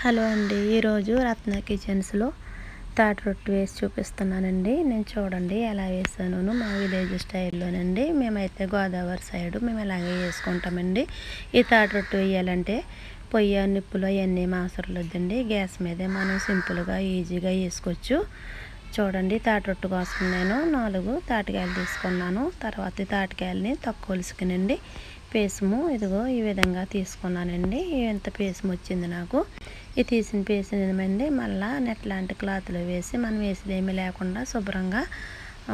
Hello అండి, ఈరోజు రత్న కిచెన్స్లో తాటి రొట్టె వేసి చూపిస్తున్నానండి. నేను చూడండి ఎలా వేసాను. మా విలేజ్ స్టైల్లోనండి. మేమైతే గోదావరి సైడ్ మేము ఇలాగే వేసుకుంటామండి. ఈ తాటి రొట్టె వేయాలంటే పొయ్యి నిప్పులు అవన్నీ అవసరం లేదండి. గ్యాస్ మీదే మనం సింపుల్గా ఈజీగా వేసుకోవచ్చు. చూడండి, తాటి రొట్టె కోసం నేను 4 తాటికాయలు తీసుకున్నాను. తర్వాత ఈ తాటికాయలని తక్కువలుసుకునండి పేసము ఇదిగో ఈ విధంగా తీసుకున్నానండి. ఎంత పేసము వచ్చింది నాకు. ఈ తీసిన పేసమండి మళ్ళీ నెట్ లాంటి క్లాత్లో వేసి మనం వేసేది ఏమీ లేకుండా శుభ్రంగా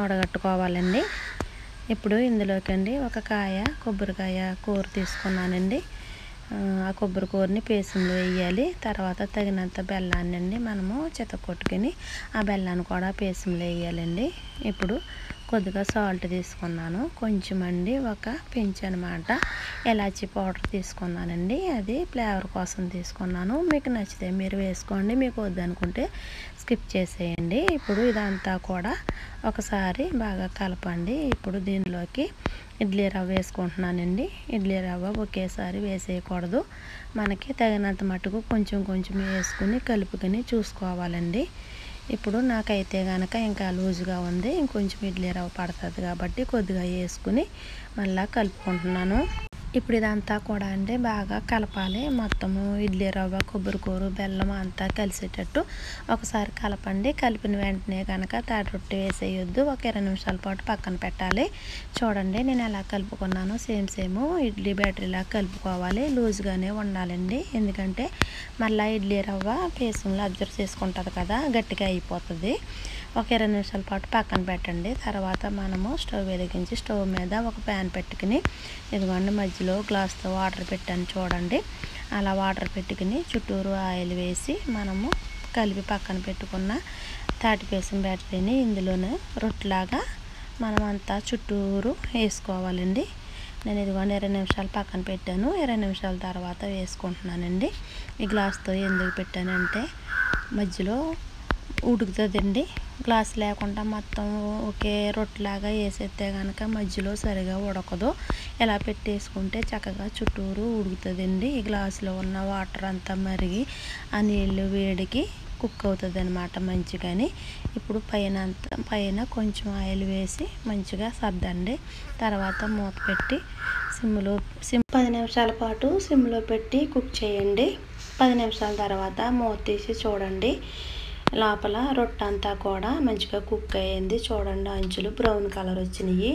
ఉడగట్టుకోవాలండి. ఇప్పుడు ఇందులోకి అండి ఒక కొబ్బరికాయ కూర తీసుకున్నానండి. ఆ కొబ్బరి కూరని పేసంలో వేయాలి. తర్వాత తగినంత బెల్లాన్ని అండి మనము చితకొట్టుకుని ఆ బెల్లాన్ని కూడా పేసంలో వేయాలండి. ఇప్పుడు కొద్దిగా సాల్ట్ తీసుకున్నాను. కొంచెం అండి ఒక పించ్ అనమాట ఎలాచీ పౌడర్ తీసుకున్నానండి. అది ఫ్లేవర్ కోసం తీసుకున్నాను. మీకు నచ్చితే మీరు వేసుకోండి, మీకు వద్దనుకుంటే స్కిప్ చేసేయండి. ఇప్పుడు ఇదంతా కూడా ఒకసారి బాగా కలపండి. ఇప్పుడు దీనిలోకి ఇడ్లీ రవ్వ వేసుకుంటున్నానండి. ఇడ్లీ రవ్వ ఒకేసారి వేసేయకూడదు. మనకి తగినంత మటుకు కొంచెం కొంచెం వేసుకుని కలుపుకొని చూసుకోవాలండి. ఇప్పుడు నాకైతే కనుక ఇంకా లూజుగా ఉంది. ఇంకొంచెం ఇడ్లీ రవ్వ పడుతుంది కాబట్టి కొద్దిగా వేసుకుని మళ్ళీ కలుపుకుంటున్నాను. ఇప్పుడు ఇదంతా కూడా అండి బాగా కలపాలి. మొత్తము ఇడ్లీ రవ్వ, కొబ్బరి కూర, బెల్లం అంతా కలిసేటట్టు ఒకసారి కలపండి. కలిపిన వెంటనే కనుక తాటి రొట్టె వేసేయొద్దు. ఒక 20 నిమిషాల పాటు పక్కన పెట్టాలి. చూడండి నేను ఎలా కలుపుకున్నాను. సేమ్ ఇడ్లీ బ్యాటరీలా కలుపుకోవాలి. లూజ్గానే ఉండాలండి. ఎందుకంటే మళ్ళీ ఇడ్లీ రవ్వ పేసంలో అబ్జర్వ్ చేసుకుంటుంది కదా, గట్టిగా అయిపోతుంది. ఒక 20 నిమిషాల పాటు పక్కన పెట్టండి. తర్వాత మనము స్టవ్ వెలిగించి స్టవ్ మీద ఒక ప్యాన్ పెట్టుకుని ఇదిగోండి మధ్యలో గ్లాస్తో వాటర్ పెట్టాను చూడండి. అలా వాటర్ పెట్టుకుని చుట్టూరు ఆయిల్ వేసి మనము కలిపి పక్కన పెట్టుకున్న తాటిపేసం బ్యాటరీని ఇందులోనే రొట్టెలాగా మనమంతా చుట్టూరు వేసుకోవాలండి. నేను ఇదిగోండి 20 నిమిషాలు పక్కన పెట్టాను. 20 నిమిషాల తర్వాత వేసుకుంటున్నానండి. ఈ గ్లాస్తో ఎందుకు పెట్టానంటే మధ్యలో ఉడుకుతుందండి. గ్లాస్ లేకుండా మొత్తం ఒకే రొట్టెలాగా వేసేస్తే కనుక మధ్యలో సరిగా ఉడకదు. ఇలా పెట్టేసుకుంటే చక్కగా చుట్టూరు ఉడుకుతుందండి. ఈ గ్లాసులో ఉన్న వాటర్ అంతా మరిగి ఆ నీళ్ళు వేడికి కుక్ అవుతుంది అనమాట మంచిగాని. ఇప్పుడు పైన కొంచెం ఆయిల్ వేసి మంచిగా సర్దండి. తర్వాత మూత పెట్టి 10 నిమిషాల పాటు సిమ్లో పెట్టి కుక్ చేయండి. 10 నిమిషాల తర్వాత మూత తీసి చూడండి. లోపల రొట్టె అంతా కూడా మంచిగా కుక్ అయ్యింది. చూడండి అంచులు బ్రౌన్ కలర్ వచ్చినాయి.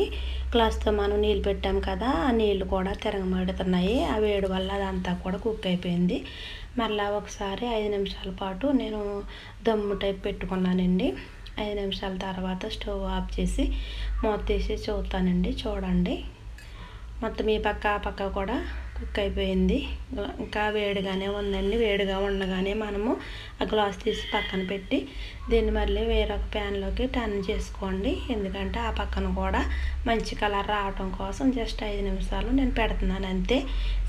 గ్లాస్తో మనం నీళ్ళు పెట్టాం కదా, ఆ నీళ్ళు కూడా తిరగమాడుతున్నాయి. ఆ వేడి వల్ల అదంతా కూడా కుక్ అయిపోయింది. మళ్ళీ ఒకసారి 5 నిమిషాల పాటు నేను దమ్ము టైప్ పెట్టుకున్నానండి. 5 నిమిషాల తర్వాత స్టవ్ ఆఫ్ చేసి మూత తీసి చూస్తానండి. చూడండి మొత్తం ఈ పక్క ఆ పక్క కూడా కుక్ అయిపోయింది. ఇంకా వేడిగానే ఉందండి. వేడిగా ఉండగానే మనము ఆ గ్లాస్ తీసి పక్కన పెట్టి దీన్ని మళ్ళీ వేరొక ప్యాన్లోకి టర్న్ చేసుకోండి. ఎందుకంటే ఆ పక్కన కూడా మంచి కలర్ రావటం కోసం జస్ట్ 5 నిమిషాలు నేను పెడుతున్నాను అంతే.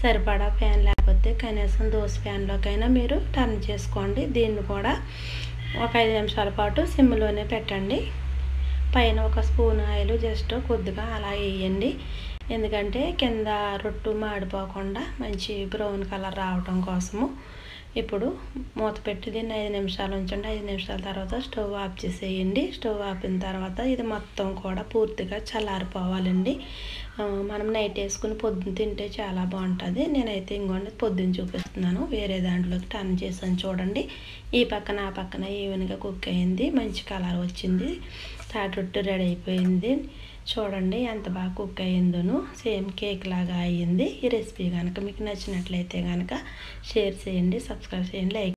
సరిపడా ప్యాన్ లేకపోతే కనీసం దోశ ప్యాన్లోకైనా మీరు టర్న్ చేసుకోండి. దీన్ని కూడా ఒక 5 నిమిషాల పాటు సిమ్లోనే పెట్టండి. పైన ఒక స్పూన్ ఆయిల్ జస్ట్ కొద్దిగా అలా వేయండి. ఎందుకంటే కింద రొట్టె మాడిపోకుండా మంచి బ్రౌన్ కలర్ రావటం కోసము. ఇప్పుడు మూత పెట్టి దీన్ని 5 నిమిషాలు ఉంచండి. 5 నిమిషాల తర్వాత స్టవ్ ఆఫ్ చేసేయండి. స్టవ్ ఆపిన తర్వాత ఇది మొత్తం కూడా పూర్తిగా చల్లారిపోవాలండి. మనం నైట్ వేసుకుని పొద్దున్న తింటే చాలా బాగుంటుంది. నేనైతే ఇంకోండి పొద్దున్న చూపిస్తున్నాను. వేరే దాంట్లోకి టర్న్ చేసాను చూడండి. ఈ పక్కన ఆ పక్కన ఈవెన్గా కుక్ అయింది. మంచి కలర్ వచ్చింది. తాటి రొట్టె రెడీ అయిపోయింది. చూడండి ఎంత బాగా కుక్ అయ్యిందోను. సేమ్ కేక్ లాగా అయ్యింది. ఈ రెసిపీ కనుక మీకు నచ్చినట్లయితే కనుక షేర్ చేయండి, సబ్స్క్రైబ్ చేయండి, లైక్